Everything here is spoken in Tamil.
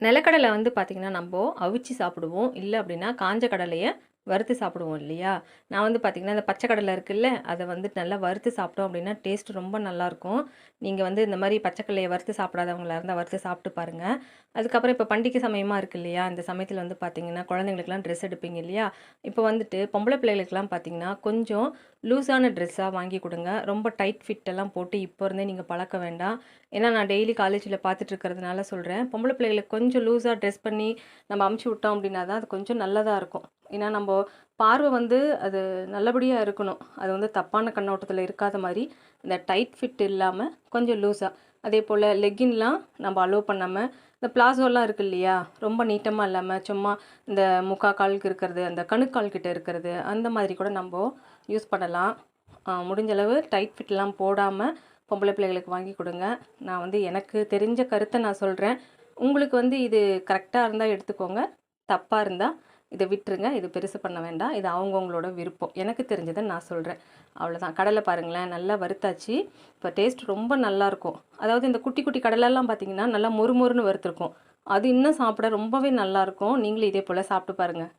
நிலக்கடலை வந்து பார்த்திங்கன்னா, நம்போ அவிச்சு சாப்பிடுவோம். இல்ல அப்படின்னா, காஞ்ச கடலைய வறுத்து சாப்பிடுவோம் இல்லையா? நான் வந்து பார்த்திங்கன்னா, இந்த பச்சை கடலை இருக்குல்ல, அத வந்துட்டு நல்லா வறுத்து சாப்பிட்டோம் அப்படின்னா, டேஸ்ட் ரொம்ப நல்லாயிருக்கும். நீங்க வந்து இந்த மாரி பச்சை கடலைய வறுத்து சாப்பிடாதவங்களா இருந்தா, வறுத்து சாப்பிட்டு பாருங்க. அதுக்கப்புறம் இப்போ பண்டிகை சமயமா இருக்கு இல்லையா? இந்த சமயத்தில வந்து பார்த்திங்கன்னா, குழந்தைங்களுக்குலாம் ட்ரெஸ் எடுப்பீங்க இல்லையா? இப்போ வந்துட்டு பொம்பள பிள்ளைகளுக்குலாம் பார்த்திங்கன்னா, கொஞ்சம் லூஸான ட்ரெஸ்ஸா வாங்கி குடுங்க. ரொம்ப டைட் ஃபிட் எல்லாம் போட்டு இப்போ இருந்தே நீங்க பழக்க வேண்டாம். ஏன்னா, நான் டெய்லி காலேஜில பார்த்துட்டு இருக்கிறதுனால சொல்றேன். பொம்பள பிள்ளைகளுக்கு கொஞ்சம் லூஸா ட்ரெஸ் பண்ணி நம்ம அமுச்சு விட்டோம் அப்படின்னா தான் அது கொஞ்சம் நல்லதா இருக்கும். ஏன்னா, நம்ப பார்வை வந்து அது நல்லபடியா இருக்கணும். அது வந்து தப்பான கண்ணோட்டத்தில இருக்காத மாரி, இந்த டைட் ஃபிட் இல்லாம கொஞ்சம் லூஸா. அதேபோல லெக்கின்லாம் நம்ம அலோவ் பண்ணாம, இந்த பிளாசோலாம் இருக்கு இல்லையா? ரொம்ப நீட்டமா இல்லாம, சும்மா இந்த முக்கா காலுக்கு இருக்கிறது, அந்த கணுக்கால் கிட்ட இருக்கிறது, அந்த மாதிரி கூட நம்போ யூஸ் பண்ணலாம். முடிஞ்ச அளவு டைட் ஃபிட்லாம் போடாம பொம்பளை பிள்ளைகளுக்கு வாங்கி கொடுங்க. நான் வந்து எனக்கு தெரிஞ்ச கருத்தை நான் சொல்கிறேன். உங்களுக்கு வந்து இது கரெக்டாக இருந்தால் எடுத்துக்கோங்க. தப்பாக இருந்தால் இதை விட்டுருங்க. இது பெருசு பண்ண வேண்டாம். இது அவங்கவுங்களோட விருப்பம். எனக்கு தெரிஞ்சதை நான் சொல்கிறேன். அவ்வளோதான். கடலை பாருங்களேன், நல்லா வறுத்தாச்சு. இப்போ டேஸ்ட் ரொம்ப நல்லாயிருக்கும். அதாவது இந்த குட்டி குட்டி கடலைலாம் பார்த்தீங்கன்னா நல்லா மொறு மொறுன்னு வறுத்துருக்கும். அது இன்னும் சாப்பிட ரொம்பவே நல்லாயிருக்கும். நீங்களும் இதே போல் சாப்பிட்டு பாருங்கள்.